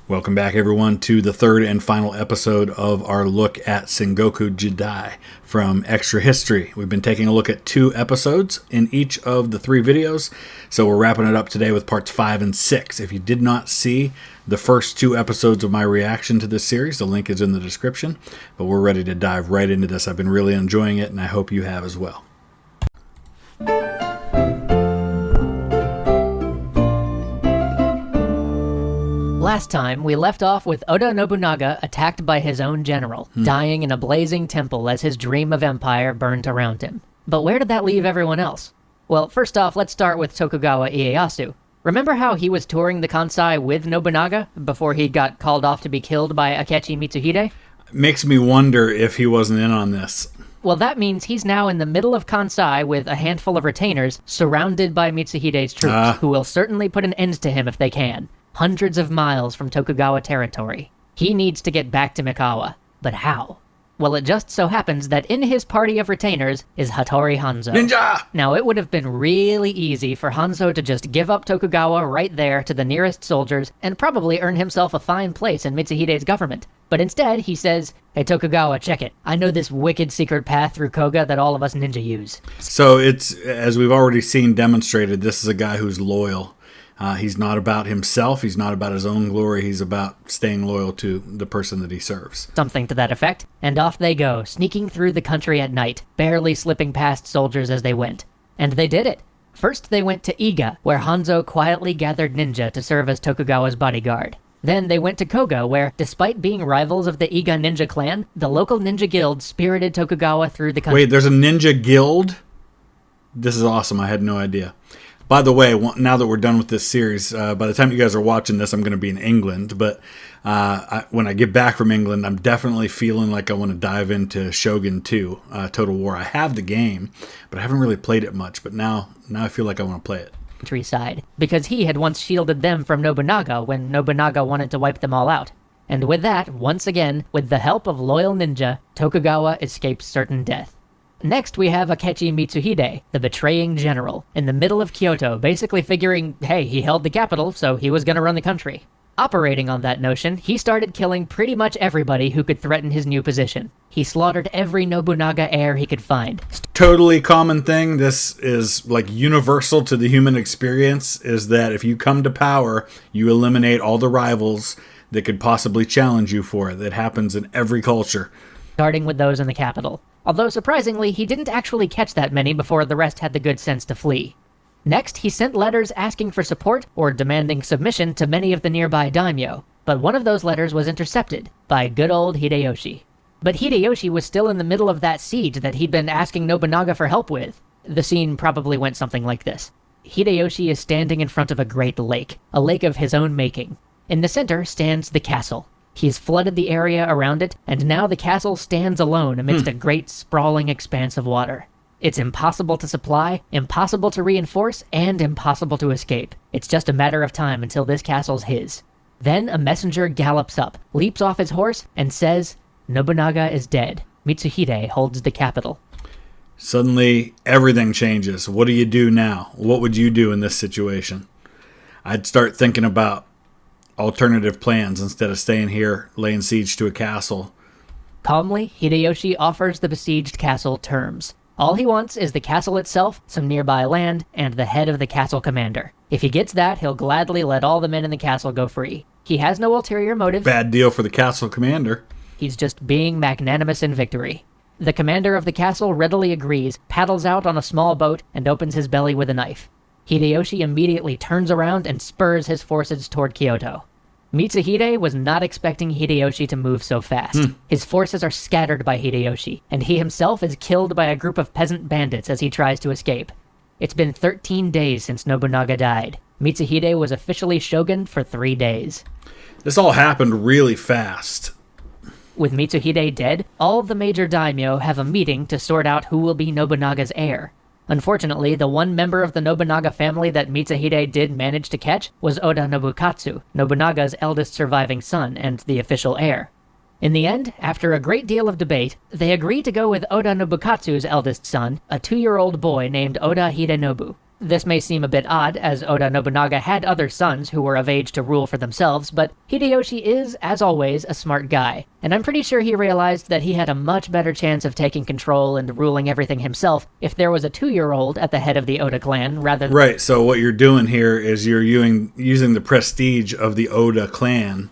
Welcome back, everyone, to the third and final episode of our look at Sengoku Jidai from Extra History. We've been taking a look at 2 episodes in each of the 3 videos, so we're wrapping it up today with parts 5 and 6. If you did not see the first 2 episodes of my reaction to this series, the link is in the description, but we're ready to dive right into this. I've been really enjoying it, and I hope you have as well. Last time, we left off with Oda Nobunaga attacked by his own general, dying in a blazing temple as his dream of empire burned around him. But where did that leave everyone else? Well, first off, let's start with Tokugawa Ieyasu. Remember how he was touring the Kansai with Nobunaga before he got called off to be killed by Akechi Mitsuhide? Makes me wonder if he wasn't in on this. Well, that means he's now in the middle of Kansai with a handful of retainers, surrounded by Mitsuhide's troops, who will certainly put an end to him if they can. Hundreds of miles from Tokugawa territory. He needs to get back to Mikawa. But how? Well, it just so happens that in his party of retainers is Hattori Hanzo. Ninja! Now, it would have been really easy for Hanzo to just give up Tokugawa right there to the nearest soldiers and probably earn himself a fine place in Mitsuhide's government. But instead, he says, "Hey Tokugawa, check it. I know this wicked secret path through Koga that all of us ninja use." So it's, as we've already seen demonstrated, this is a guy who's loyal. He's not about himself. He's not about his own glory. He's about staying loyal to the person that he serves. Something to that effect. And off they go, sneaking through the country at night, barely slipping past soldiers as they went. And they did it. First they went to Iga, where Hanzo quietly gathered ninja to serve as Tokugawa's bodyguard. Then they went to Koga, where, despite being rivals of the Iga ninja clan, the local ninja guild spirited Tokugawa through the country. Wait, there's a ninja guild? This is awesome. I had no idea. By the way, now that we're done with this series, by the time you guys are watching this, I'm going to be in England. But when I get back from England, I'm definitely feeling like I want to dive into Shogun 2, Total War. I have the game, but I haven't really played it much. But now I feel like I want to play it. Countryside, because he had once shielded them from Nobunaga when Nobunaga wanted to wipe them all out. And with that, once again, with the help of loyal ninja, Tokugawa escapes certain death. Next, we have Akechi Mitsuhide, the betraying general, in the middle of Kyoto, basically figuring, hey, he held the capital, so he was gonna run the country. Operating on that notion, he started killing pretty much everybody who could threaten his new position. He slaughtered every Nobunaga heir he could find. Totally common thing. This is like universal to the human experience, is that if you come to power, you eliminate all the rivals that could possibly challenge you for it. That happens in every culture. Starting with those in the capital. Although surprisingly, he didn't actually catch that many before the rest had the good sense to flee. Next, he sent letters asking for support or demanding submission to many of the nearby daimyo, but one of those letters was intercepted by good old Hideyoshi. But Hideyoshi was still in the middle of that siege that he'd been asking Nobunaga for help with. The scene probably went something like this. Hideyoshi is standing in front of a great lake, a lake of his own making. In the center stands the castle. He's flooded the area around it, and now the castle stands alone amidst a great sprawling expanse of water. It's impossible to supply, impossible to reinforce, and impossible to escape. It's just a matter of time until this castle's his. Then a messenger gallops up, leaps off his horse, and says, "Nobunaga is dead. Mitsuhide holds the capital." Suddenly, everything changes. What do you do now? What would you do in this situation? I'd start thinking about alternative plans instead of staying here laying siege to a castle. Calmly, Hideyoshi offers the besieged castle terms. All he wants is the castle itself, some nearby land, and the head of the castle commander. If he gets that, he'll gladly let all the men in the castle go free. He has no ulterior motive. Bad deal for the castle commander. He's just being magnanimous in victory. The commander of the castle readily agrees, paddles out on a small boat, and opens his belly with a knife. Hideyoshi immediately turns around and spurs his forces toward Kyoto. Mitsuhide was not expecting Hideyoshi to move so fast. His forces are scattered by Hideyoshi, and he himself is killed by a group of peasant bandits as he tries to escape. It's been 13 days since Nobunaga died. Mitsuhide was officially shogun for 3 days. This all happened really fast. With Mitsuhide dead, all of the major daimyo have a meeting to sort out who will be Nobunaga's heir. Unfortunately, the one member of the Nobunaga family that Mitsuhide did manage to catch was Oda Nobukatsu, Nobunaga's eldest surviving son and the official heir. In the end, after a great deal of debate, they agree to go with Oda Nobukatsu's eldest son, a 2-year-old boy named Oda Hidenobu. This may seem a bit odd, as Oda Nobunaga had other sons who were of age to rule for themselves, but Hideyoshi is, as always, a smart guy, and I'm pretty sure he realized that he had a much better chance of taking control and ruling everything himself if there was a 2-year-old at the head of the Oda clan rather than... Right, so what you're doing here is you're using the prestige of the Oda clan,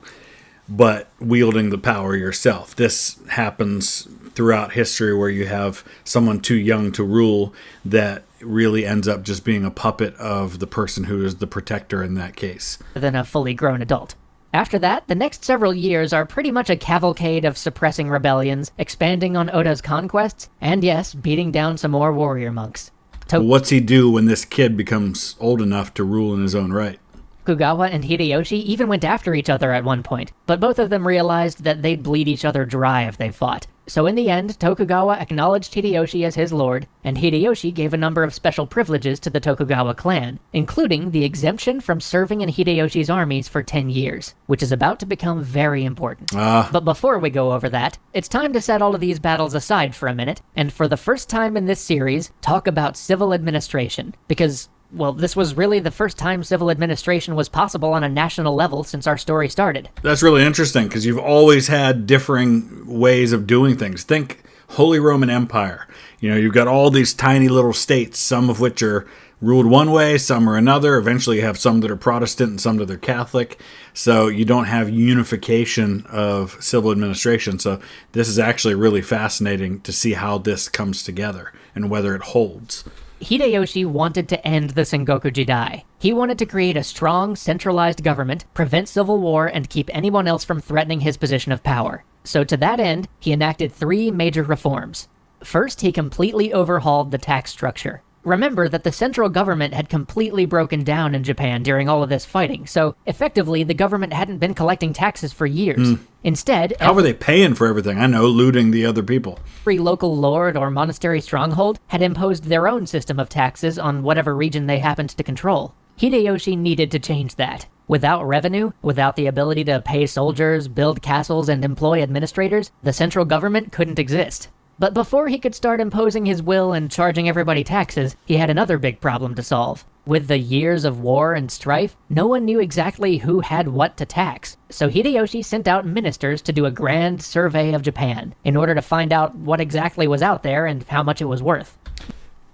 but wielding the power yourself. This happens throughout history where you have someone too young to rule that really ends up just being a puppet of the person who is the protector in that case. Than a fully grown adult. After that, the next several years are pretty much a cavalcade of suppressing rebellions, expanding on Oda's conquests, and yes, beating down some more warrior monks. What's he do when this kid becomes old enough to rule in his own right? Tokugawa and Hideyoshi even went after each other at one point, but both of them realized that they'd bleed each other dry if they fought. So in the end, Tokugawa acknowledged Hideyoshi as his lord, and Hideyoshi gave a number of special privileges to the Tokugawa clan, including the exemption from serving in Hideyoshi's armies for 10 years, which is about to become very important. But before we go over that, it's time to set all of these battles aside for a minute, and for the first time in this series, talk about civil administration, because... well, this was really the first time civil administration was possible on a national level since our story started. That's really interesting, because you've always had differing ways of doing things. Think Holy Roman Empire. You know, you've got all these tiny little states, some of which are ruled one way, some are another. Eventually you have some that are Protestant and some that are Catholic. So you don't have unification of civil administration. So this is actually really fascinating to see how this comes together and whether it holds. Hideyoshi wanted to end the Sengoku Jidai. He wanted to create a strong, centralized government, prevent civil war, and keep anyone else from threatening his position of power. So to that end, he enacted 3 major reforms. First, he completely overhauled the tax structure. Remember that the central government had completely broken down in Japan during all of this fighting, so effectively the government hadn't been collecting taxes for years. Instead... how were they paying for everything? I know, looting the other people. Every local lord or monastery stronghold had imposed their own system of taxes on whatever region they happened to control. Hideyoshi needed to change that. Without revenue, without the ability to pay soldiers, build castles, and employ administrators, the central government couldn't exist. But before he could start imposing his will and charging everybody taxes, he had another big problem to solve. With the years of war and strife, no one knew exactly who had what to tax. So Hideyoshi sent out ministers to do a grand survey of Japan, in order to find out what exactly was out there and how much it was worth.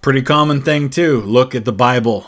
Pretty common thing too. Look at the Bible,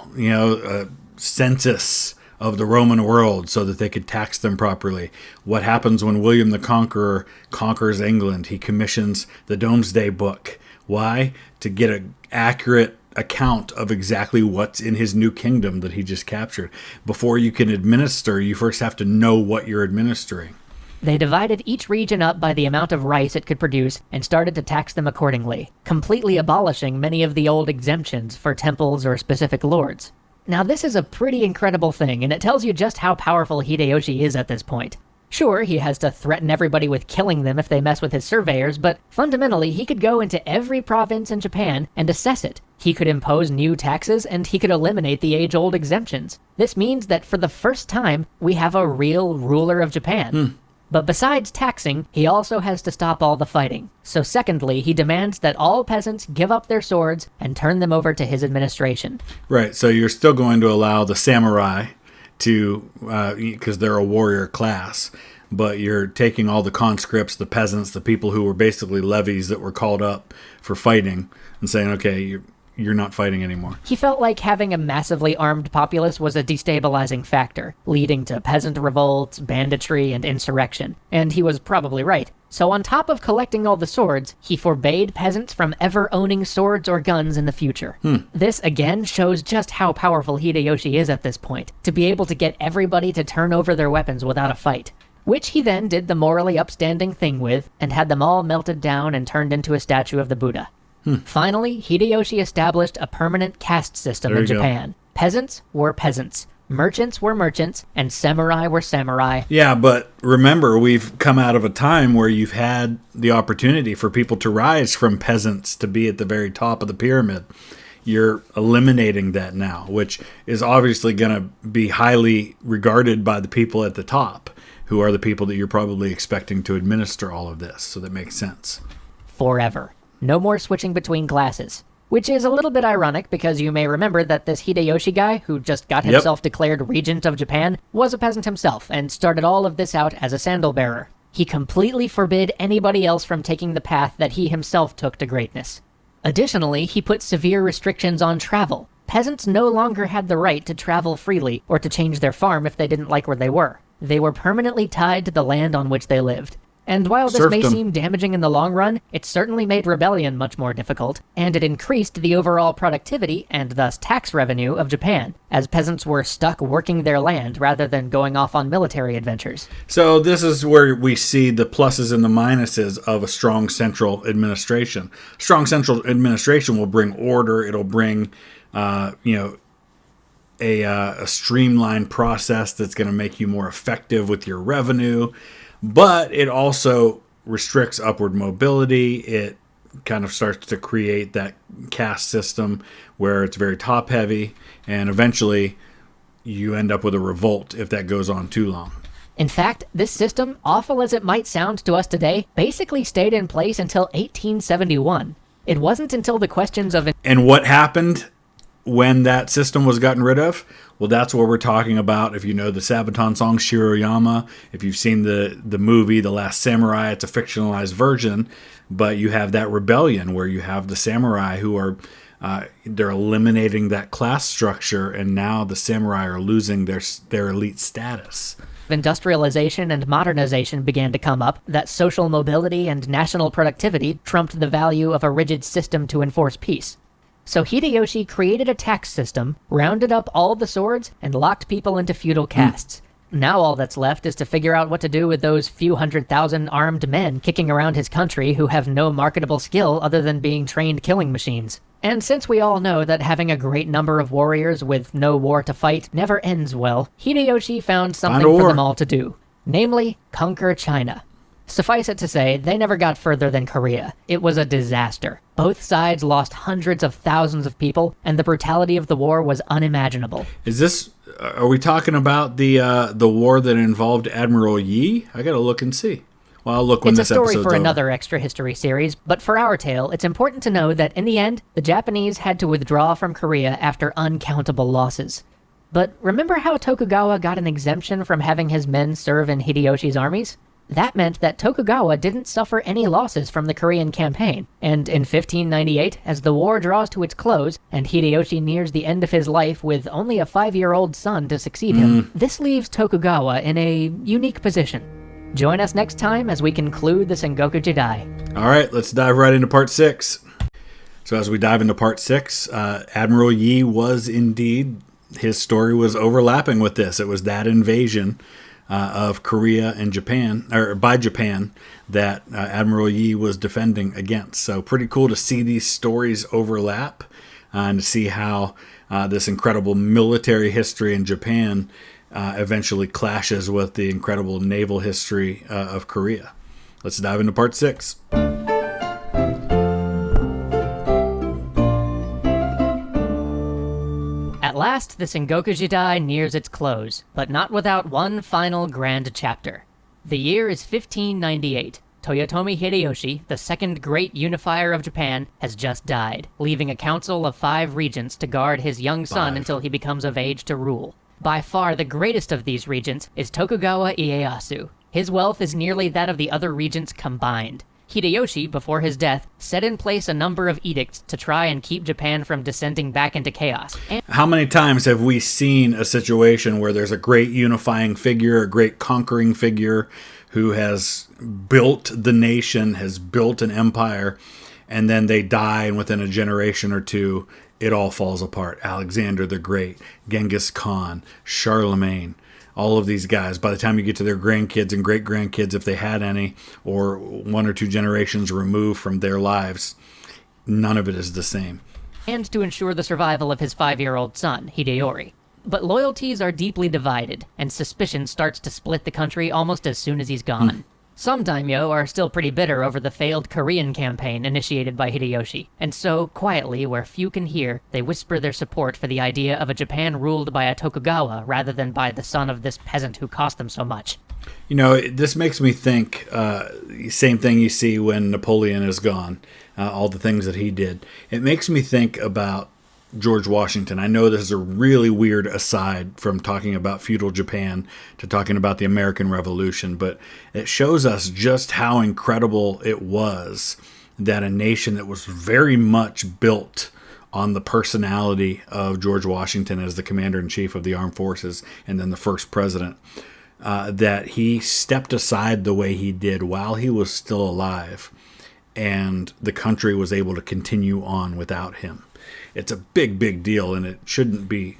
census of the Roman world so that they could tax them properly. What happens when William the Conqueror conquers England? He commissions the Domesday Book. Why? To get an accurate account of exactly what's in his new kingdom that he just captured. Before you can administer, you first have to know what you're administering. They divided each region up by the amount of rice it could produce and started to tax them accordingly, completely abolishing many of the old exemptions for temples or specific lords. Now this is a pretty incredible thing, and it tells you just how powerful Hideyoshi is at this point. Sure, he has to threaten everybody with killing them if they mess with his surveyors, but fundamentally he could go into every province in Japan and assess it. He could impose new taxes, and he could eliminate the age-old exemptions. This means that for the first time, we have a real ruler of Japan. But besides taxing, he also has to stop all the fighting. So secondly, he demands that all peasants give up their swords and turn them over to his administration. Right, so you're still going to allow the samurai to, because they're a warrior class, but you're taking all the conscripts, the peasants, the people who were basically levies that were called up for fighting, and saying, okay, you're not fighting anymore. He felt like having a massively armed populace was a destabilizing factor, leading to peasant revolts, banditry, and insurrection. And he was probably right. So on top of collecting all the swords, he forbade peasants from ever owning swords or guns in the future. This again shows just how powerful Hideyoshi is at this point, to be able to get everybody to turn over their weapons without a fight. Which he then did the morally upstanding thing with, and had them all melted down and turned into a statue of the Buddha. Finally, Hideyoshi established a permanent caste system in Japan. Peasants were peasants, merchants were merchants, and samurai were samurai. Yeah, but remember, we've come out of a time where you've had the opportunity for people to rise from peasants to be at the very top of the pyramid. You're eliminating that now, which is obviously going to be highly regarded by the people at the top, who are the people that you're probably expecting to administer all of this. So that makes sense. Forever. No more switching between classes. Which is a little bit ironic because you may remember that this Hideyoshi guy, who just got himself declared regent of Japan, was a peasant himself and started all of this out as a sandal bearer. He completely forbid anybody else from taking the path that he himself took to greatness. Additionally, he put severe restrictions on travel. Peasants no longer had the right to travel freely or to change their farm if they didn't like where they were. They were permanently tied to the land on which they lived. And while this may seem damaging in the long run, it certainly made rebellion much more difficult, and it increased the overall productivity and thus tax revenue of Japan, as peasants were stuck working their land rather than going off on military adventures. So this is where we see the pluses and the minuses of a strong central administration. Strong central administration will bring order. It'll bring, a streamlined process that's going to make you more effective with your revenue. But it also restricts upward mobility. It kind of starts to create that caste system where it's very top heavy, and eventually you end up with a revolt if that goes on too long. In fact, this system, awful as it might sound to us today, basically stayed in place until 1871. It wasn't until the questions of... And what happened when that system was gotten rid of? Well, that's what we're talking about. If you know the Sabaton song Shiroyama, if you've seen the movie The Last Samurai, it's a fictionalized version, but you have that rebellion where you have the samurai who are they're eliminating that class structure, and now the samurai are losing their elite status. Industrialization and modernization began to come up, that social mobility and national productivity trumped the value of a rigid system to enforce peace. So Hideyoshi created a tax system, rounded up all the swords, and locked people into feudal castes. Now all that's left is to figure out what to do with those few 100,000 armed men kicking around his country who have no marketable skill other than being trained killing machines. And since we all know that having a great number of warriors with no war to fight never ends well, Hideyoshi found something for them all to do. Namely, conquer China. Suffice it to say, they never got further than Korea. It was a disaster. Both sides lost hundreds of thousands of people, and the brutality of the war was unimaginable. Are we talking about the war that involved Admiral Yi? I gotta look and see. Well, I'll look when this episode's over. It's a story for another extra history series, but for our tale, it's important to know that in the end, the Japanese had to withdraw from Korea after uncountable losses. But remember how Tokugawa got an exemption from having his men serve in Hideyoshi's armies? That meant that Tokugawa didn't suffer any losses from the Korean campaign, and in 1598, as the war draws to its close, and Hideyoshi nears the end of his life with only a 5-year-old son to succeed him, this leaves Tokugawa in a unique position. Join us next time as we conclude the Sengoku Jidai. All right, let's dive right into part 6. So as we dive into part 6, Admiral Yi was indeed, his story was overlapping with this. It was that invasion of Korea and Japan, or by Japan, that Admiral Yi was defending against. So pretty cool to see these stories overlap and to see how this incredible military history in Japan eventually clashes with the incredible naval history of Korea. Let's dive into part 6. At last, the Sengoku Jidai nears its close, but not without one final grand chapter. The year is 1598. Toyotomi Hideyoshi, the second great unifier of Japan, has just died, leaving a council of 5 regents to guard his young son until he becomes of age to rule. By far the greatest of these regents is Tokugawa Ieyasu. His wealth is nearly that of the other regents combined. Hideyoshi, before his death, set in place a number of edicts to try and keep Japan from descending back into chaos. How many times have we seen a situation where there's a great unifying figure, a great conquering figure who has built the nation, has built an empire, and then they die, and within a generation or two, it all falls apart? Alexander the Great, Genghis Khan, Charlemagne. All of these guys, by the time you get to their grandkids and great-grandkids, if they had any, or 1 or 2 generations removed from their lives, none of it is the same. And to ensure the survival of his 5-year-old son, Hideyori. But loyalties are deeply divided, and suspicion starts to split the country almost as soon as he's gone. Some daimyo are still pretty bitter over the failed Korean campaign initiated by Hideyoshi, and so, quietly, where few can hear, they whisper their support for the idea of a Japan ruled by a Tokugawa rather than by the son of this peasant who cost them so much. You know, this makes me think, same thing you see when Napoleon is gone. all the things that he did. It makes me think about George Washington. I know this is a really weird aside from talking about feudal Japan to talking about the American Revolution, but it shows us just how incredible it was that a nation that was very much built on the personality of George Washington as the commander-in-chief of the armed forces and then the first president, that he stepped aside the way he did while he was still alive, and the country was able to continue on without him. It's a big, big deal, and it shouldn't be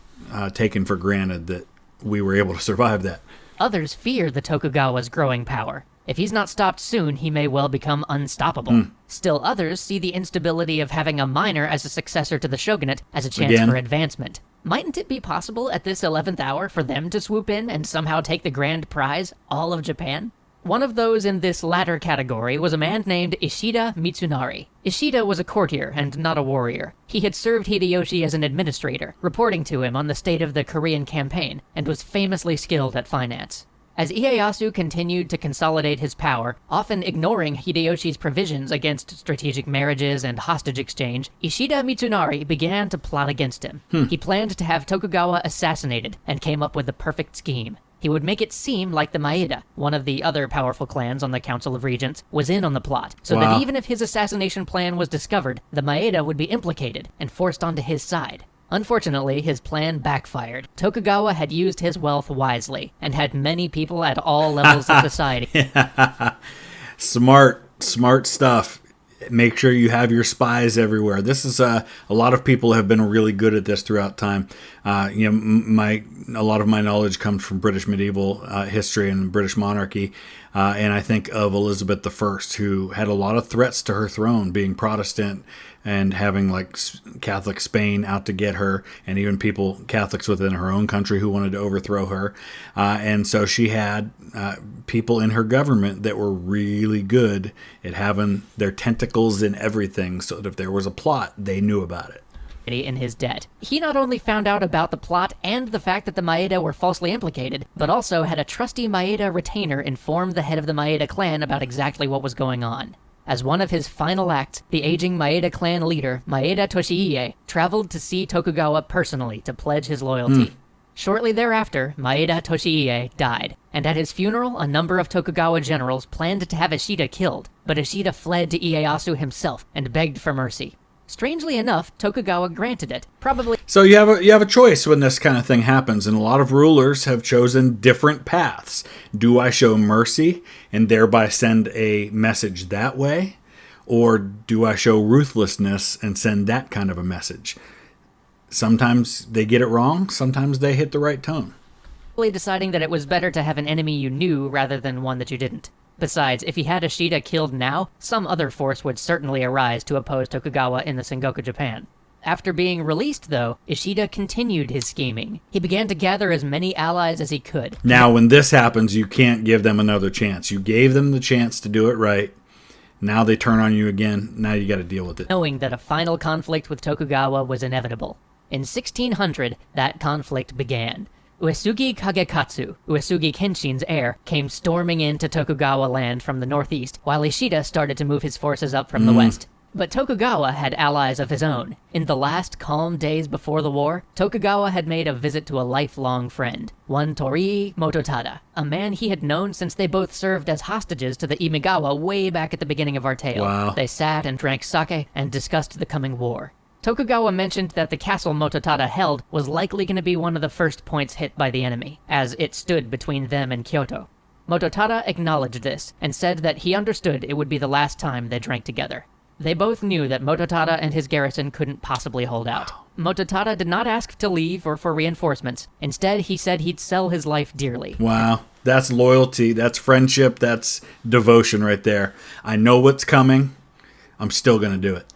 taken for granted that we were able to survive that. Others fear the Tokugawa's growing power. If he's not stopped soon, he may well become unstoppable. Still others see the instability of having a minor as a successor to the shogunate as a chance for advancement. Mightn't it be possible at this 11th hour for them to swoop in and somehow take the grand prize, all of Japan? One of those in this latter category was a man named Ishida Mitsunari. Ishida was a courtier and not a warrior. He had served Hideyoshi as an administrator, reporting to him on the state of the Korean campaign, and was famously skilled at finance. As Ieyasu continued to consolidate his power, often ignoring Hideyoshi's provisions against strategic marriages and hostage exchange, Ishida Mitsunari began to plot against him. He planned to have Tokugawa assassinated and came up with the perfect scheme. He would make it seem like the Maeda, one of the other powerful clans on the Council of Regents, was in on the plot, so that even if his assassination plan was discovered, the Maeda would be implicated and forced onto his side. Unfortunately, his plan backfired. Tokugawa had used his wealth wisely, and had many people at all levels of society. Smart stuff. Make sure you have your spies everywhere. This is a lot of people have been really good at this throughout time. A lot of my knowledge comes from British medieval history and British monarchy, and I think of Elizabeth I, who had a lot of threats to her throne, being Protestant and having like Catholic Spain out to get her, and even Catholics within her own country who wanted to overthrow her. And so she had people in her government that were really good at having their tentacles in everything, so that if there was a plot, they knew about it. In his debt. He not only found out about the plot and the fact that the Maeda were falsely implicated, but also had a trusty Maeda retainer inform the head of the Maeda clan about exactly what was going on. As one of his final acts, the aging Maeda clan leader, Maeda Toshiie, traveled to see Tokugawa personally to pledge his loyalty. Shortly thereafter, Maeda Toshiie died, and at his funeral, a number of Tokugawa generals planned to have Ishida killed, but Ishida fled to Ieyasu himself and begged for mercy. Strangely enough, Tokugawa granted it, probably... So you have a choice when this kind of thing happens, and a lot of rulers have chosen different paths. Do I show mercy and thereby send a message that way? Or do I show ruthlessness and send that kind of a message? Sometimes they get it wrong, sometimes they hit the right tone. Deciding that it was better to have an enemy you knew rather than one that you didn't. Besides, if he had Ishida killed now, some other force would certainly arise to oppose Tokugawa in the Sengoku Japan. After being released, though, Ishida continued his scheming. He began to gather as many allies as he could. Now, when this happens, you can't give them another chance. You gave them the chance to do it right. Now they turn on you again. Now you got to deal with it. Knowing that a final conflict with Tokugawa was inevitable. In 1600, that conflict began. Uesugi Kagekatsu, Uesugi Kenshin's heir, came storming into Tokugawa land from the northeast, while Ishida started to move his forces up from the west. But Tokugawa had allies of his own. In the last calm days before the war, Tokugawa had made a visit to a lifelong friend, one Torii Mototada, a man he had known since they both served as hostages to the Imigawa way back at the beginning of our tale. Wow. They sat and drank sake and discussed the coming war. Tokugawa mentioned that the castle Mototada held was likely going to be one of the first points hit by the enemy, as it stood between them and Kyoto. Mototada acknowledged this, and said that he understood it would be the last time they drank together. They both knew that Mototada and his garrison couldn't possibly hold out. Mototada did not ask to leave or for reinforcements. Instead, he said he'd sell his life dearly. Wow. That's loyalty, that's friendship, that's devotion right there. I know what's coming. I'm still going to do it.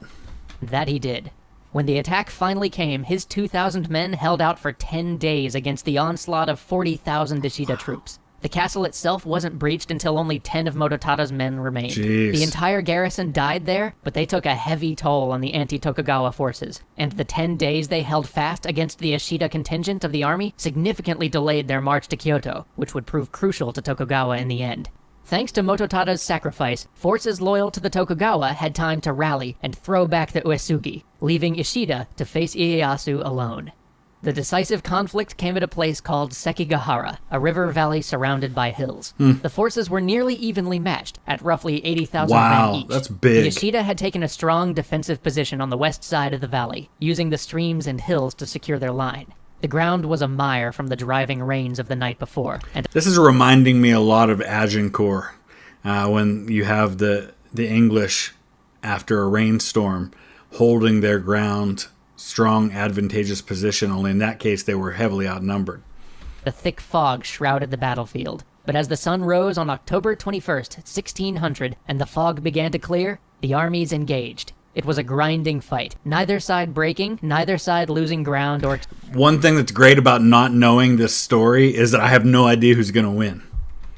That he did. When the attack finally came, his 2,000 men held out for 10 days against the onslaught of 40,000 Ishida troops. The castle itself wasn't breached until only 10 of Mototada's men remained. Jeez. The entire garrison died there, but they took a heavy toll on the anti-Tokugawa forces, and the 10 days they held fast against the Ishida contingent of the army significantly delayed their march to Kyoto, which would prove crucial to Tokugawa in the end. Thanks to Mototada's sacrifice, forces loyal to the Tokugawa had time to rally and throw back the Uesugi, leaving Ishida to face Ieyasu alone. The decisive conflict came at a place called Sekigahara, a river valley surrounded by hills. The forces were nearly evenly matched, at roughly 80,000 men each. That's big. Ishida had taken a strong defensive position on the west side of the valley, using the streams and hills to secure their line. The ground was a mire from the driving rains of the night before. And this is reminding me a lot of Agincourt, when you have the English, after a rainstorm, holding their ground, strong, advantageous position, only in that case they were heavily outnumbered. The thick fog shrouded the battlefield, but as the sun rose on October 21st, 1600, and the fog began to clear, the armies engaged. It was a grinding fight, neither side breaking, neither side losing ground or... One thing that's great about not knowing this story is that I have no idea who's going to win.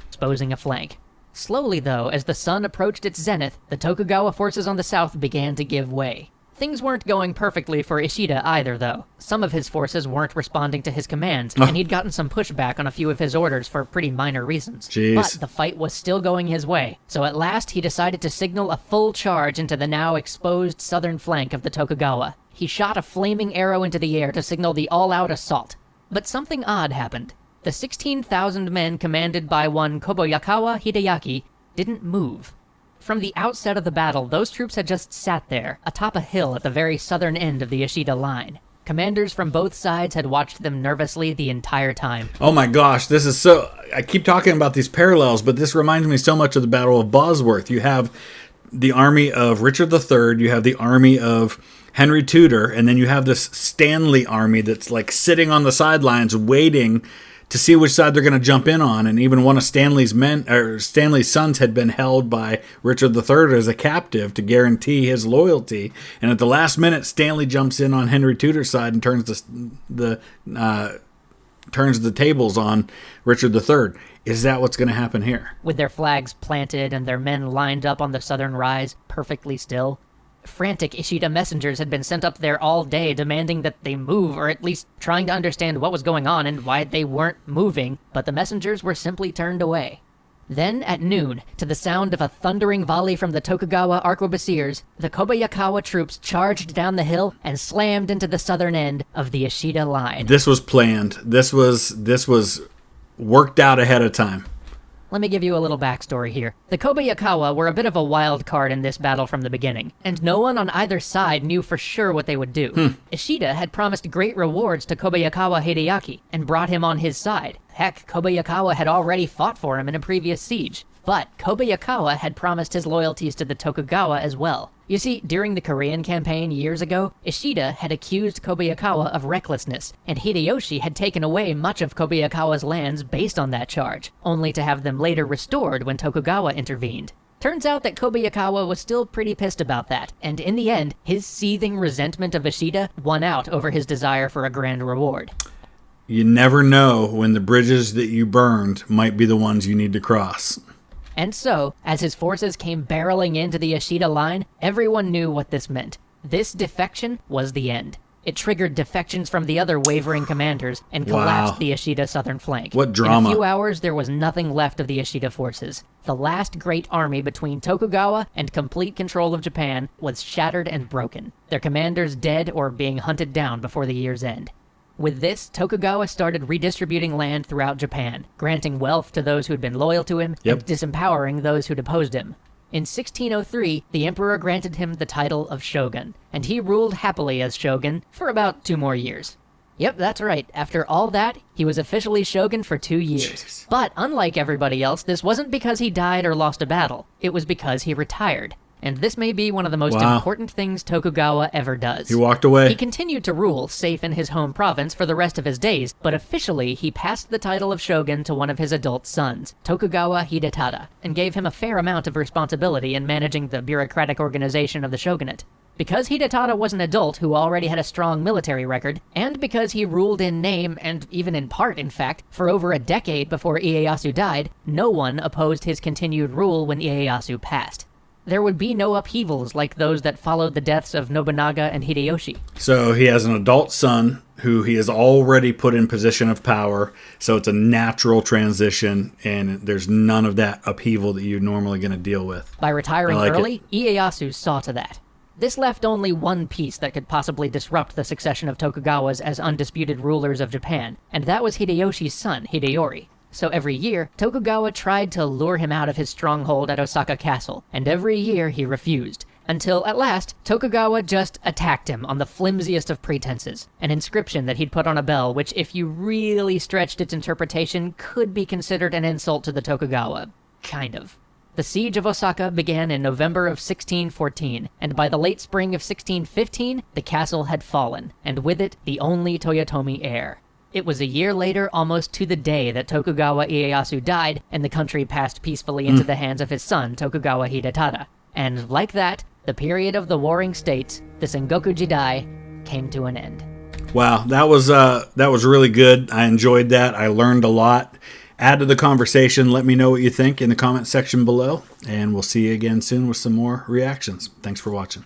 Exposing a flank. Slowly, though, as the sun approached its zenith, the Tokugawa forces on the south began to give way. Things weren't going perfectly for Ishida either, though. Some of his forces weren't responding to his commands, and he'd gotten some pushback on a few of his orders for pretty minor reasons. Jeez. But the fight was still going his way, so at last he decided to signal a full charge into the now exposed southern flank of the Tokugawa. He shot a flaming arrow into the air to signal the all-out assault. But something odd happened. The 16,000 men commanded by one Kobayakawa Hideyoshi didn't move. From the outset of the battle, those troops had just sat there, atop a hill at the very southern end of the Ishida line. Commanders from both sides had watched them nervously the entire time. Oh my gosh, this is so... I keep talking about these parallels, but this reminds me so much of the Battle of Bosworth. You have the army of Richard III, you have the army of Henry Tudor, and then you have this Stanley army that's like sitting on the sidelines waiting to see which side they're going to jump in on. And even one of Stanley's sons had been held by Richard III as a captive to guarantee his loyalty. And at the last minute, Stanley jumps in on Henry Tudor's side and turns the tables on Richard III. Is that what's going to happen here? With their flags planted and their men lined up on the southern rise, perfectly still. Frantic Ishida messengers had been sent up there all day demanding that they move, or at least trying to understand what was going on and why they weren't moving, but the messengers were simply turned away. Then, at noon, to the sound of a thundering volley from the Tokugawa arquebusiers, the Kobayakawa troops charged down the hill and slammed into the southern end of the Ishida line. This was planned. This was worked out ahead of time. Let me give you a little backstory here. The Kobayakawa were a bit of a wild card in this battle from the beginning, and no one on either side knew for sure what they would do. Ishida had promised great rewards to Kobayakawa Hideyoshi and brought him on his side. Heck, Kobayakawa had already fought for him in a previous siege. But Kobayakawa had promised his loyalties to the Tokugawa as well. You see, during the Korean campaign years ago, Ishida had accused Kobayakawa of recklessness, and Hideyoshi had taken away much of Kobayakawa's lands based on that charge, only to have them later restored when Tokugawa intervened. Turns out that Kobayakawa was still pretty pissed about that, and in the end, his seething resentment of Ishida won out over his desire for a grand reward. You never know when the bridges that you burned might be the ones you need to cross. And so, as his forces came barreling into the Ishida line, everyone knew what this meant. This defection was the end. It triggered defections from the other wavering commanders and collapsed the Ishida southern flank. What drama. In a few hours, there was nothing left of the Ishida forces. The last great army between Tokugawa and complete control of Japan was shattered and broken, their commanders dead or being hunted down before the year's end. With this, Tokugawa started redistributing land throughout Japan, granting wealth to those who had been loyal to him and disempowering those who'd opposed him. In 1603, the emperor granted him the title of shogun, and he ruled happily as shogun for about 2 more years. Yep, that's right. After all that, he was officially shogun for 2 years. Jeez. But unlike everybody else, this wasn't because he died or lost a battle. It was because he retired. And this may be one of the most important things Tokugawa ever does. He walked away. He continued to rule, safe in his home province, for the rest of his days, but officially he passed the title of shogun to one of his adult sons, Tokugawa Hidetada, and gave him a fair amount of responsibility in managing the bureaucratic organization of the shogunate. Because Hidetada was an adult who already had a strong military record, and because he ruled in name, and even in part, in fact, for over a decade before Ieyasu died, no one opposed his continued rule when Ieyasu passed. there would be no upheavals like those that followed the deaths of Nobunaga and Hideyoshi. So he has an adult son who he has already put in position of power, so it's a natural transition, and there's none of that upheaval that you're normally going to deal with. By retiring I like early, Ieyasu saw to that. This left only one piece that could possibly disrupt the succession of Tokugawas as undisputed rulers of Japan, and that was Hideyoshi's son, Hideyori. So every year, Tokugawa tried to lure him out of his stronghold at Osaka Castle, and every year he refused. Until, at last, Tokugawa just attacked him on the flimsiest of pretenses, an inscription that he'd put on a bell which, if you really stretched its interpretation, could be considered an insult to the Tokugawa. Kind of. The siege of Osaka began in November of 1614, and by the late spring of 1615, the castle had fallen, and with it, the only Toyotomi heir. It was a year later, almost to the day, that Tokugawa Ieyasu died, and the country passed peacefully into the hands of his son, Tokugawa Hidetada. And like that, the period of the warring states, the Sengoku Jidai, came to an end. Wow, that was really good. I enjoyed that. I learned a lot. Add to the conversation. Let me know what you think in the comment section below, and we'll see you again soon with some more reactions. Thanks for watching.